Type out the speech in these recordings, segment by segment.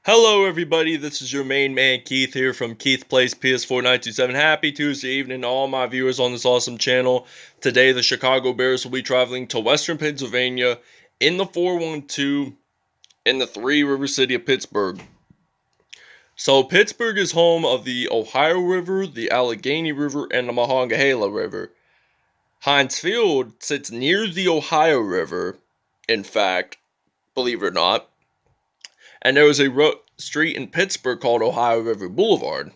Hello everybody, this is your main man Keith here from Keith Plays PS4927. Happy Tuesday evening to all my viewers on this awesome channel. Today the Chicago Bears will be traveling to Western Pennsylvania in the 412 in the Rivers City of Pittsburgh. So Pittsburgh is home of the Ohio River, the Allegheny River, and the Mongeleha River. Heinz Field sits near the Ohio River, in fact, believe it or not. And there was a street in Pittsburgh called Ohio River Boulevard.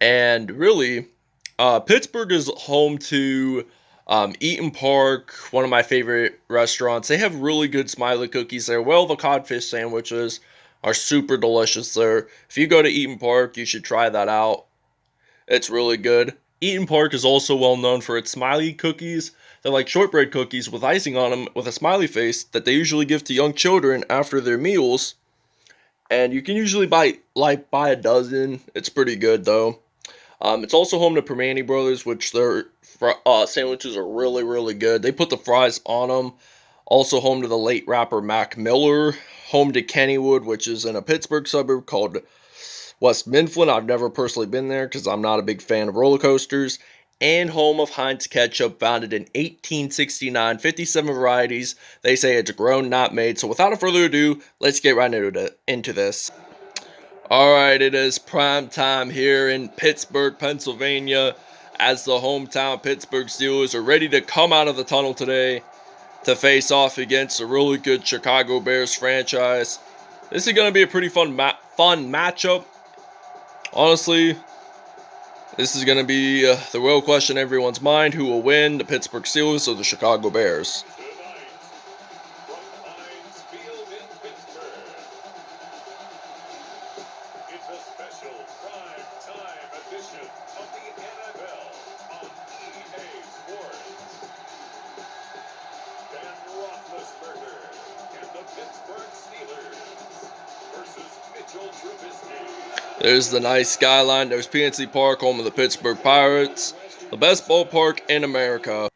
And really, Pittsburgh is home to Eaton Park, one of my favorite restaurants. They have really good smiley cookies there. Well, the codfish sandwiches are super delicious there. If you go to Eaton Park, you should try that out. It's really good. Eaton Park is also well known for its smiley cookies. They're like shortbread cookies with icing on them with a smiley face that they usually give to young children after their meals. And you can usually buy a dozen. It's pretty good though. It's also home to Primanti Bros, which their sandwiches are really good. They put the fries on them. Also home to the late rapper Mac Miller. Home to Kennywood, which is in a Pittsburgh suburb called West Mifflin. I've never personally been there because I'm not a big fan of roller coasters. And home of Heinz Ketchup, founded in 1869, 57 varieties. They say it's grown, not made. So without further ado, let's get right into this. Alright, it is prime time here in Pittsburgh, Pennsylvania, as the hometown Pittsburgh Steelers are ready to come out of the tunnel today to face off against a really good Chicago Bears franchise. This is going to be a pretty fun matchup. Honestly, this is going to be the real question in everyone's mind. Who will win, the Pittsburgh Steelers or the Chicago Bears? From Heinz Field in Pittsburgh, it's a special prime-time edition of the NFL on EA Sports. Ben Roethlisberger and the Pittsburgh Steelers versus Trubisky. There's the nice skyline. There's PNC Park, home of the Pittsburgh Pirates, the best ballpark in America.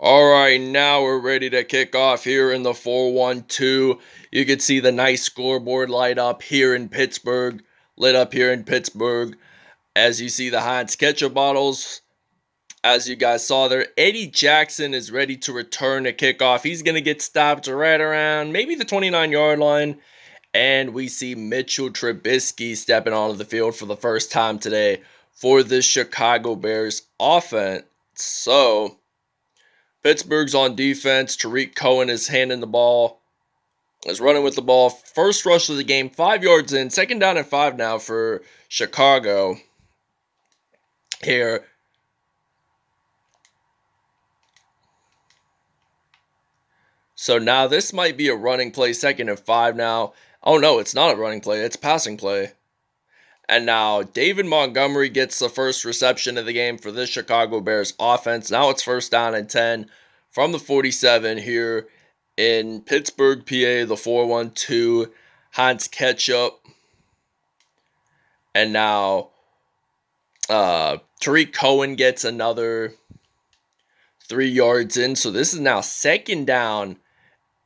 Alright, now we're ready to kick off here in the 412. You can see the nice scoreboard light up here in Pittsburgh, lit up here in Pittsburgh. As you see the Heinz Ketchup bottles, as you guys saw there, Eddie Jackson is ready to return to kickoff. He's going to get stopped right around maybe the 29-yard line. And we see Mitchell Trubisky stepping onto the field for the first time today for the Chicago Bears offense. So, Pittsburgh's on defense. Tarik Cohen is handing the ball, is running with the ball. First rush of the game, 5 yards in. Second down and 5 now for Chicago here. So now this might be a running play, 2nd and 5 now. Oh no, it's not a running play, it's a passing play. And now David Montgomery gets the first reception of the game for this Chicago Bears offense. Now it's 1st down and 10 from the 47 here in Pittsburgh, PA, the 412, Heinz Ketchup. And now Tarik Cohen gets another 3 yards in. So this is now 2nd down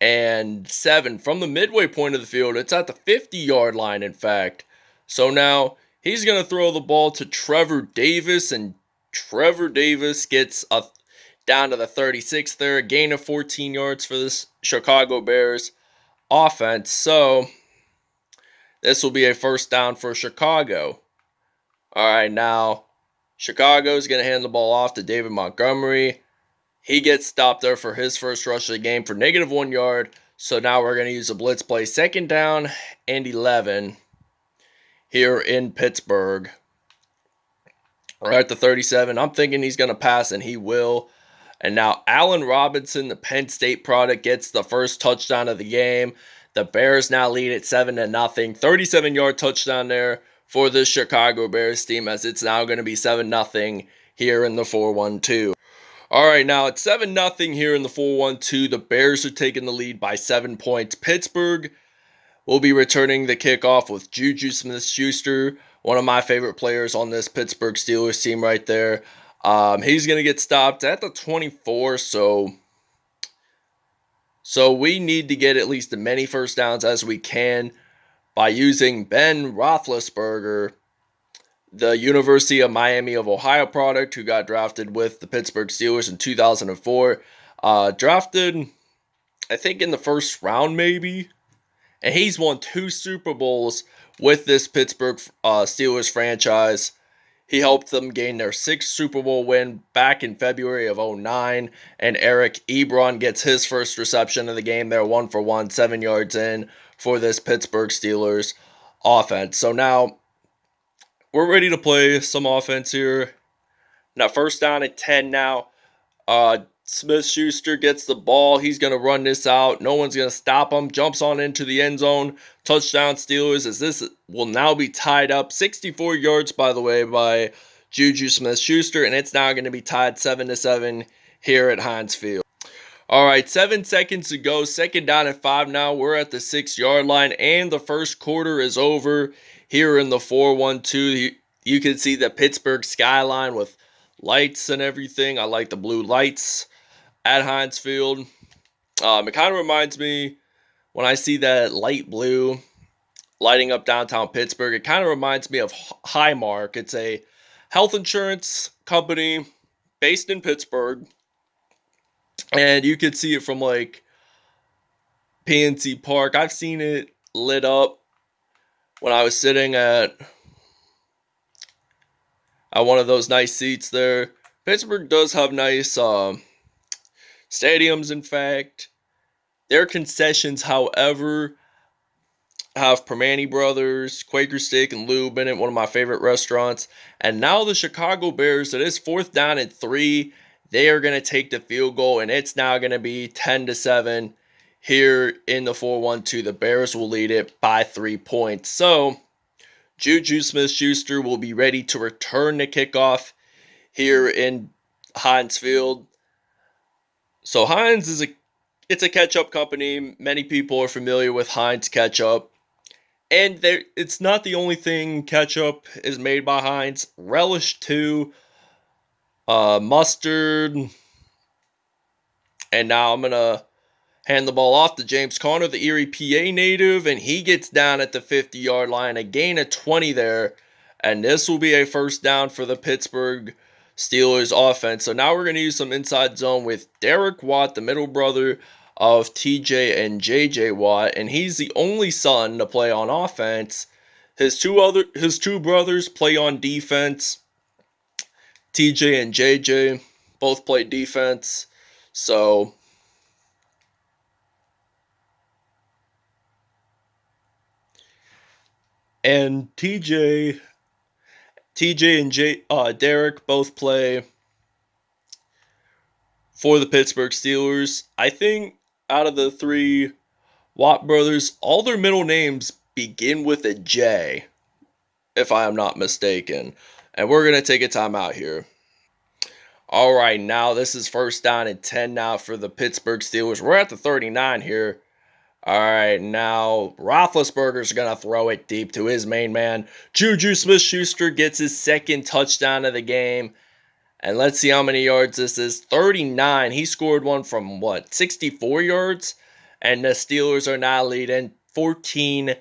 and 7 from the midway point of the field. It's at the 50-yard line, in fact. So now he's going to throw the ball to Trevor Davis, and Trevor Davis gets down to the 36 there, a gain of 14 yards for this Chicago Bears offense. So this will be a 1st down for Chicago. All right, now Chicago's going to hand the ball off to David Montgomery. He gets stopped there for his first rush of the game for -1 yard. So now we're going to use a blitz play. 2nd down and 11 here in Pittsburgh. We're at the 37. I'm thinking he's going to pass, and he will. And now Allen Robinson, the Penn State product, gets the first touchdown of the game. The Bears now lead at 7-0. 37-yard touchdown there for the Chicago Bears team, as it's now going to be 7-0 here in the 412. Alright, now it's 7-0 here in the 412. The Bears are taking the lead by 7 points. Pittsburgh will be returning the kickoff with JuJu Smith-Schuster, one of my favorite players on this Pittsburgh Steelers team right there. He's going to get stopped at the 24, so we need to get at least as many first downs as we can. by using Ben Roethlisberger, the University of Miami of Ohio product, who got drafted with the Pittsburgh Steelers in 2004. Drafted, I think, in the first round, maybe. And he's won 2 Super Bowls with this Pittsburgh Steelers franchise. He helped them gain their 6th Super Bowl win back in February of 2009. And Eric Ebron gets his first reception of the game there, 1-for-1, 7 yards in for this Pittsburgh Steelers offense. So now we're ready to play some offense here. Now, first down at 10 now. Smith-Schuster gets the ball. He's going to run this out. No one's going to stop him. Jumps on into the end zone. Touchdown Steelers, as this will now be tied up. 64 yards, by the way, by JuJu Smith-Schuster. And it's now going to be tied 7-7 here at Heinz Field. All right, 7 seconds to go. Second down at 5 now. We're at the 6-yard line. And the first quarter is over here in the 4-1-2. You can see the Pittsburgh skyline with lights and everything. I like the blue lights at Heinz Field. It kind of reminds me, when I see that light blue lighting up downtown Pittsburgh, it kind of reminds me of Highmark. It's a health insurance company based in Pittsburgh. And you could see it from like PNC Park. I've seen it lit up when I was sitting at one of those nice seats there. Pittsburgh does have nice stadiums, in fact. Their concessions, however, have Primanti Bros, Quaker Steak and Lube in it, one of my favorite restaurants. And now the Chicago Bears, it is 4th down and 3. They are going to take the field goal, and it's now going to be 10-7 here in the 4-1-2. The Bears will lead it by 3 points. So JuJu Smith-Schuster will be ready to return the kickoff here in Heinz Field. So Heinz it's a ketchup company. Many people are familiar with Heinz Ketchup. And it's not the only thing ketchup is made by Heinz. Relish too, mustard. And now I'm going to hand the ball off to James Conner, the Erie, PA native. And he gets down at the 50-yard line. A gain of 20 there. And this will be a first down for the Pittsburgh Steelers offense. So now we're going to use some inside zone with Derek Watt, the middle brother of TJ and JJ Watt, and he's the only son to play on offense. His two brothers play on defense. TJ and JJ both play defense. So and TJ and Derek both play for the Pittsburgh Steelers. I think out of the 3 Watt brothers, all their middle names begin with a J, if I am not mistaken. And we're going to take a timeout here. All right, now this is first down and 10 now for the Pittsburgh Steelers. We're at the 39 here. All right, now Roethlisberger's going to throw it deep to his main man. JuJu Smith-Schuster gets his 2nd touchdown of the game. And let's see how many yards this is. 39. He scored one from, 64 yards? And the Steelers are now leading 14-10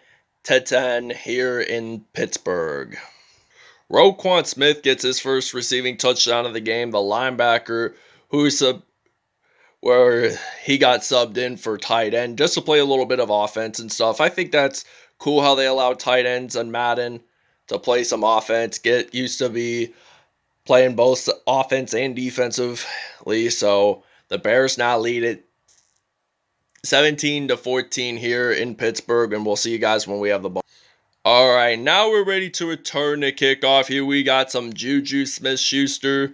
here in Pittsburgh. Roquan Smith gets his first receiving touchdown of the game. The linebacker where he got subbed in for tight end just to play a little bit of offense and stuff. I think that's cool how they allow tight ends on Madden to play some offense, get used to be playing both offense and defensively. So the Bears now lead it 17-14 here in Pittsburgh, and we'll see you guys when we have the ball. All right, now we're ready to return the kickoff. Here we got some JuJu Smith-Schuster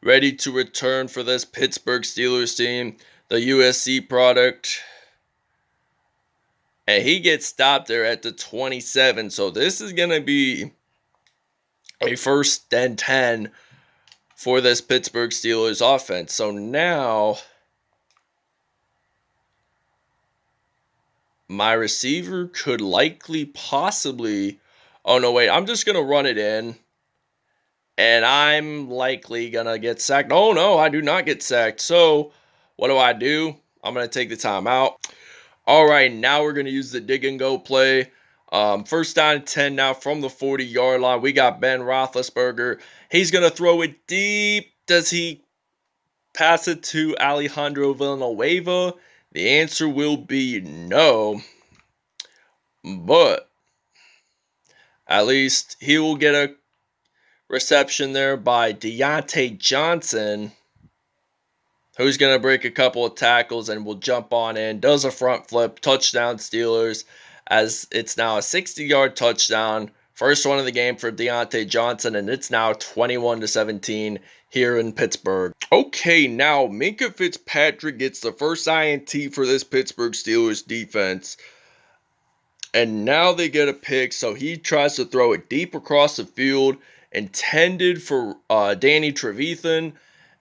ready to return for this Pittsburgh Steelers team, the USC product. And he gets stopped there at the 27. So this is going to be a 1st and 10 for this Pittsburgh Steelers offense. So now my receiver could possibly... Oh, no, wait. I'm just going to run it in. And I'm likely going to get sacked. Oh, no, I do not get sacked. So what do? I'm going to take the timeout. All right, now we're going to use the dig and go play. First down and 10 now from the 40-yard line. We got Ben Roethlisberger. He's going to throw it deep. Does he pass it to Alejandro Villanueva? The answer will be no. But at least he will get a reception there by Deontay Johnson, who's going to break a couple of tackles and will jump on in. Does a front flip. Touchdown Steelers, as it's now a 60-yard touchdown. First one of the game for Deontay Johnson, and it's now 21-17 here in Pittsburgh. Okay, now Minkah Fitzpatrick gets the first INT for this Pittsburgh Steelers defense. And now they get a pick, so he tries to throw it deep across the field, intended for Danny Trevathan.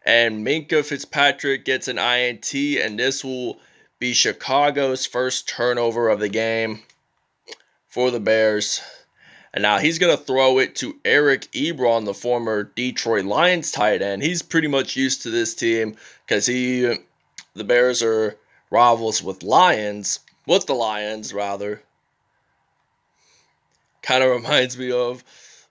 And Minkah Fitzpatrick gets an INT, and this will be Chicago's first turnover of the game for the Bears. And now he's going to throw it to Eric Ebron, the former Detroit Lions tight end. He's pretty much used to this team because the Bears are rivals with the Lions, rather. Kind of reminds me of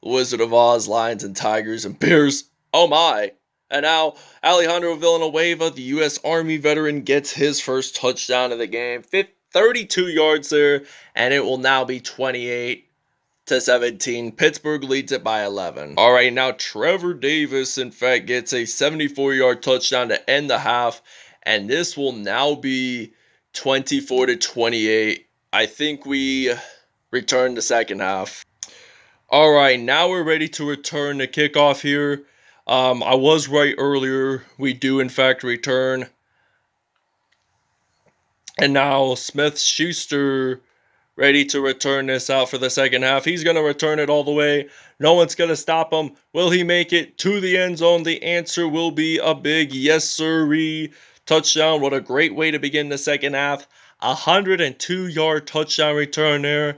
Wizard of Oz, Lions and Tigers and Bears. Oh my. And now Alejandro Villanueva, the U.S. Army veteran, gets his first touchdown of the game. 32 yards there, and it will now be 28-17. Pittsburgh leads it by 11. All right, now Trevor Davis, in fact, gets a 74-yard touchdown to end the half, and this will now be 24-28. I think we return the second half. All right, now we're ready to return the kickoff here. I was right earlier. We do, in fact, return. And now Smith-Schuster ready to return this out for the second half. He's going to return it all the way. No one's going to stop him. Will he make it to the end zone? The answer will be a big yes, sirree. Touchdown. What a great way to begin the second half. 102-yard touchdown return there.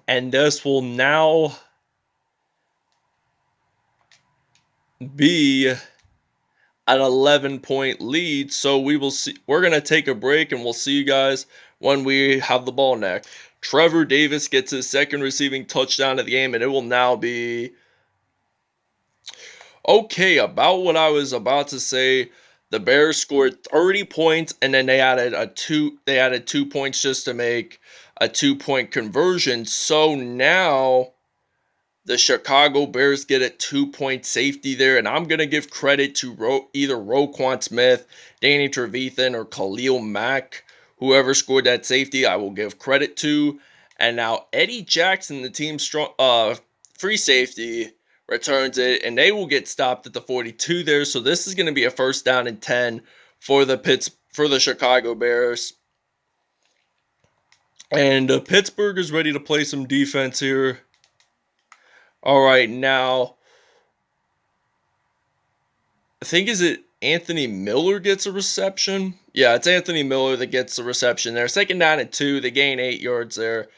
And this will now be an 11-point lead. So we will see. We're going to take a break, and we'll see you guys when we have the ball next. Trevor Davis gets his second receiving touchdown of the game, and it will now be okay. About what I was about to say, the Bears scored 30 points, and then they added 2 points just to make a 2-point conversion. So now the Chicago Bears get a 2-point safety there, and I'm gonna give credit to either Roquan Smith, Danny Trevathan, or Khalil Mack. Whoever scored that safety, I will give credit to. And now Eddie Jackson, the team's free safety, returns it, and they will get stopped at the 42 there. So this is going to be a first down and 10 for the Chicago Bears. And Pittsburgh is ready to play some defense here. All right, now I think is it Anthony Miller gets a reception? Yeah, it's Anthony Miller that gets the reception there. Second down and 2. They gain 8 yards there.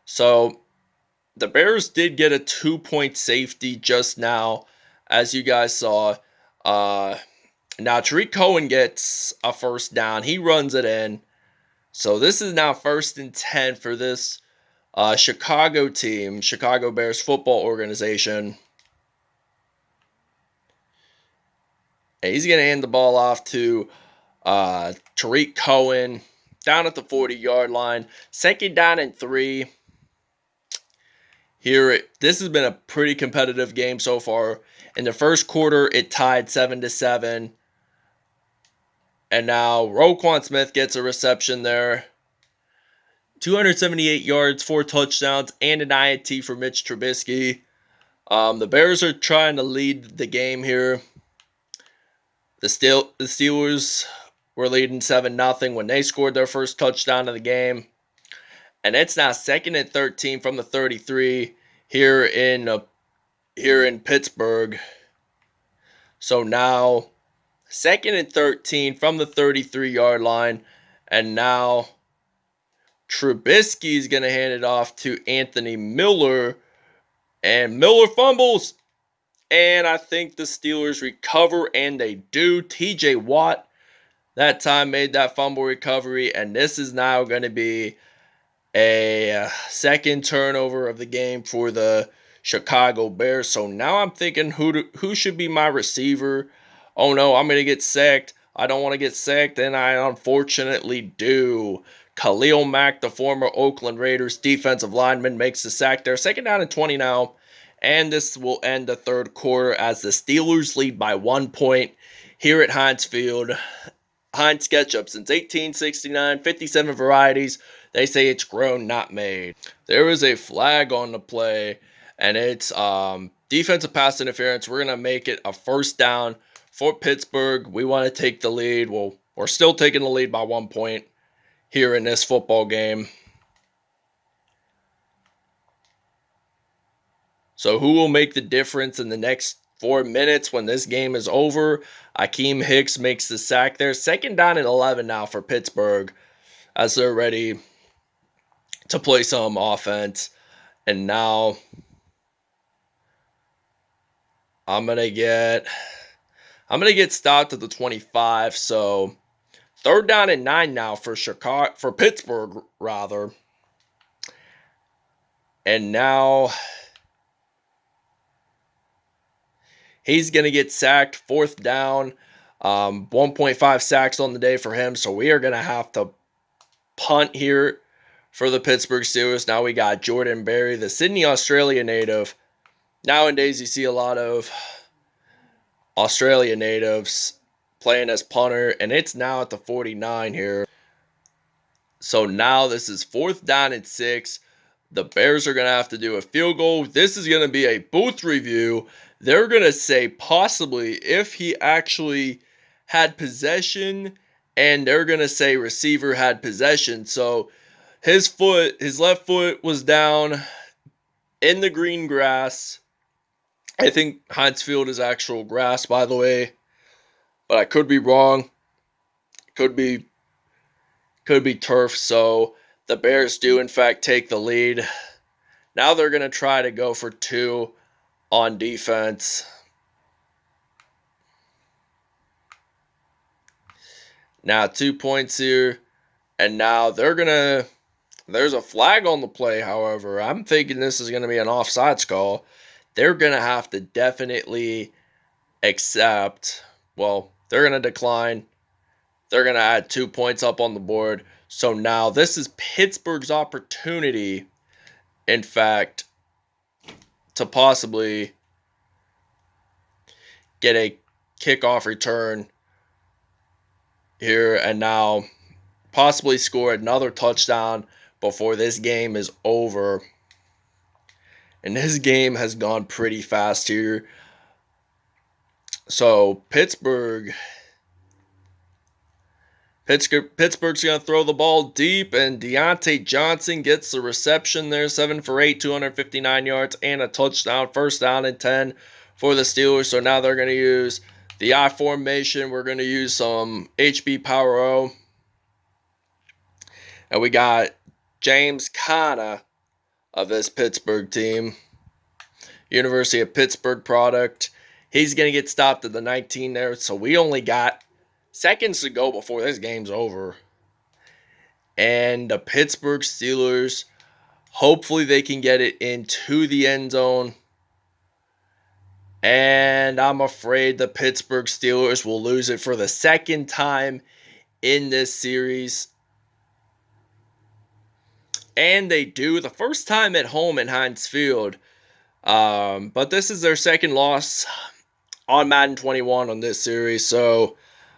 So the Bears did get a 2-point safety just now, as you guys saw. Now Tariq Cohen gets a first down. He runs it in. So this is now first and 10 for this Chicago team, Chicago Bears football organization. And he's going to hand the ball off to Tariq Cohen down at the 40-yard line. Second down and 3. This has been a pretty competitive game so far. In the first quarter, it tied 7-7. And now Roquan Smith gets a reception there. 278 yards, 4 touchdowns, and an INT for Mitch Trubisky. The Bears are trying to lead the game here. The Steelers were leading 7-0 when they scored their first touchdown of the game. And it's now second and 13 from the 33 here in Pittsburgh. So now second and 13 from the 33-yard line. And now Trubisky is going to hand it off to Anthony Miller. And Miller fumbles. And I think the Steelers recover, and they do. TJ Watt that time made that fumble recovery. And this is now going to be a second turnover of the game for the Chicago Bears. So now I'm thinking who should be my receiver. Oh no, I'm going to get sacked. I don't want to get sacked, and I unfortunately do. Khalil Mack, the former Oakland Raiders defensive lineman, makes the sack there. Second down and 20 now. And this will end the third quarter as the Steelers lead by 1 point here at Heinz Field. Heinz Ketchup since 1869, 57 varieties. They say it's grown, not made. There is a flag on the play, and it's defensive pass interference. We're going to make it a first down for Pittsburgh. We want to take the lead. Well, we're still taking the lead by 1 point here in this football game. So who will make the difference in the next 4 minutes when this game is over? Akeem Hicks makes the sack there. Second down and 11 now for Pittsburgh as they're ready to play some offense. And now I'm gonna get stopped at the 25. So third down and 9 now for Pittsburgh rather. And now he's going to get sacked, fourth down, 1.5 sacks on the day for him. So we are going to have to punt here for the Pittsburgh Steelers. Now we got Jordan Berry, the Sydney, Australia native. Nowadays you see a lot of Australia natives playing as punter, and it's now at the 49 here. So now this is fourth down and 6. The Bears are going to have to do a field goal. This is going to be a booth review. They're going to say possibly if he actually had possession, and they're going to say receiver had possession. So his left foot was down in the green grass. I think Heinz Field is actual grass, by the way, but I could be wrong. Could be turf. So the Bears do, in fact, take the lead. Now they're going to try to go for 2 on defense. Now 2 points here. And now there's a flag on the play, however. I'm thinking this is going to be an offsides call. They're going to have to definitely accept. Well, they're going to decline. They're going to add 2 points up on the board. So now this is Pittsburgh's opportunity, in fact, to possibly get a kickoff return here and now possibly score another touchdown before this game is over. And this game has gone pretty fast here. So Pittsburgh's going to throw the ball deep, and Deontay Johnson gets the reception there. 7 for 8, 259 yards, and a touchdown. First down and 10 for the Steelers. So now they're going to use the I formation. We're going to use some HB Power O. And we got James Conner of this Pittsburgh team. University of Pittsburgh product. He's going to get stopped at the 19 there. So we only got seconds to go before this game's over. And the Pittsburgh Steelers, hopefully they can get it into the end zone. And I'm afraid the Pittsburgh Steelers will lose it for the second time in this series. And they do, the first time at home in Heinz Field. But this is their second loss on Madden 21 on this series. So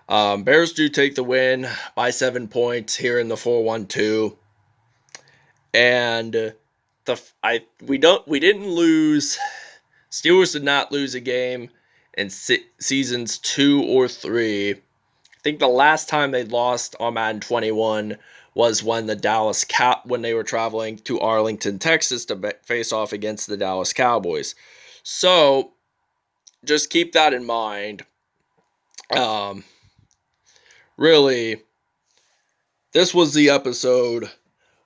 Bears do take the win by 7 points here in the 4-1-2. And we didn't lose. Steelers did not lose a game in seasons 2 or 3. I think the last time they lost on Madden 21 was when when they were traveling to Arlington, Texas to face off against the Dallas Cowboys. So just keep that in mind. Really, this was the episode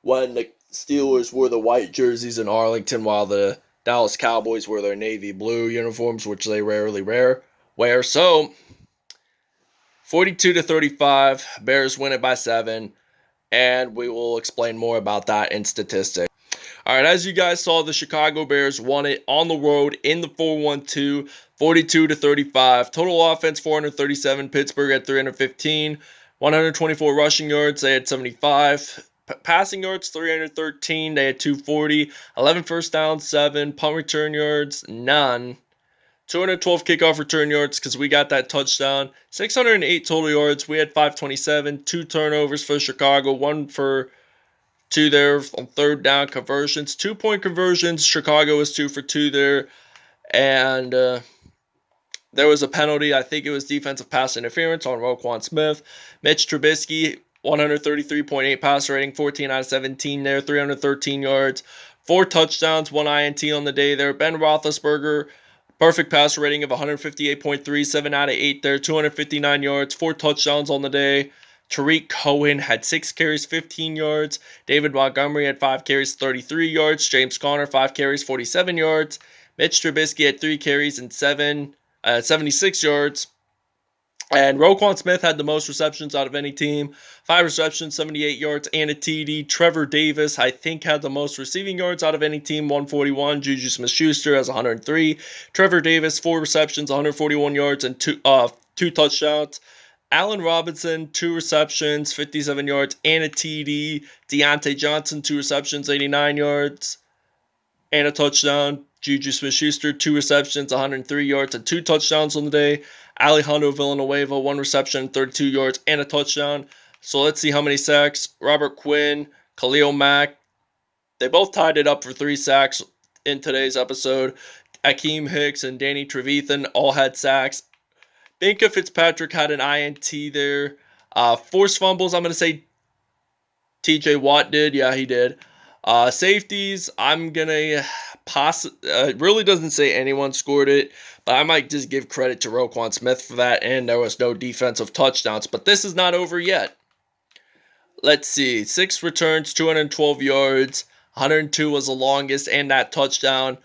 when the Steelers wore the white jerseys in Arlington while the Dallas Cowboys wore their navy blue uniforms, which they rarely wear. So, 42-35, Bears win it by 7. and we will explain more about that in statistics. All right, as you guys saw, the Chicago Bears won it on the road in the 4-1-2, 42-35. Total offense 437. Pittsburgh at 315. 124 rushing yards. They had 75. Passing yards 313. They had 240. 11 first downs, 7. Punt return yards, none. 212 kickoff return yards because we got that touchdown. 608 total yards. We had 527. 2 turnovers for Chicago. 1 for 2 there on third down conversions. 2-point conversions. Chicago was 2 for 2 there. And there was a penalty. I think it was defensive pass interference on Roquan Smith. Mitch Trubisky, 133.8 passer rating, 14 out of 17 there, 313 yards, 4 touchdowns, 1 INT on the day there. Ben Roethlisberger, perfect passer rating of 158.3, 7 out of 8 there, 259 yards, 4 touchdowns on the day. Tariq Cohen had 6 carries, 15 yards. David Montgomery had 5 carries, 33 yards. James Conner, 5 carries, 47 yards. Mitch Trubisky had 3 carries and 76 yards. And Roquan Smith had the most receptions out of any team. 5 receptions, 78 yards, and a TD. Trevor Davis, I think, had the most receiving yards out of any team, 141. JuJu Smith-Schuster has 103. Trevor Davis, 4 receptions, 141 yards, and 2 touchdowns. Allen Robinson, 2 receptions, 57 yards, and a TD. Deontay Johnson, 2 receptions, 89 yards, and a touchdown. JuJu Smith-Schuster, 2 receptions, 103 yards, and 2 touchdowns on the day. Alejandro Villanueva, 1 reception, 32 yards, and a touchdown. So let's see how many sacks. Robert Quinn, Khalil Mack, they both tied it up for 3 sacks in today's episode. Akeem Hicks and Danny Trevathan all had sacks. Minkah Fitzpatrick had an INT there. Forced fumbles, I'm going to say TJ Watt did. Yeah, he did. Safeties, I'm going to it really doesn't say anyone scored it, but I might just give credit to Roquan Smith for that, and there was no defensive touchdowns. But this is not over yet. Let's see. 6 returns, 212 yards. 102 was the longest, and that touchdown.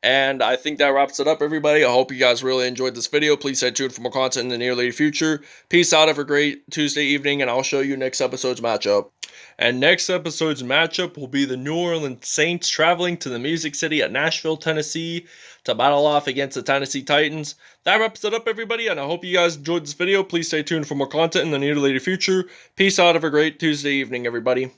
And I think that wraps it up, everybody. I hope you guys really enjoyed this video. Please stay tuned for more content in the near future. Peace out. Have a great Tuesday evening, and I'll show you next episode's matchup. And next episode's matchup will be the New Orleans Saints traveling to the Music City at Nashville, Tennessee to battle off against the Tennessee Titans. That wraps it up, everybody, and I hope you guys enjoyed this video. Please stay tuned for more content in the near future. Peace out. Have a great Tuesday evening, everybody.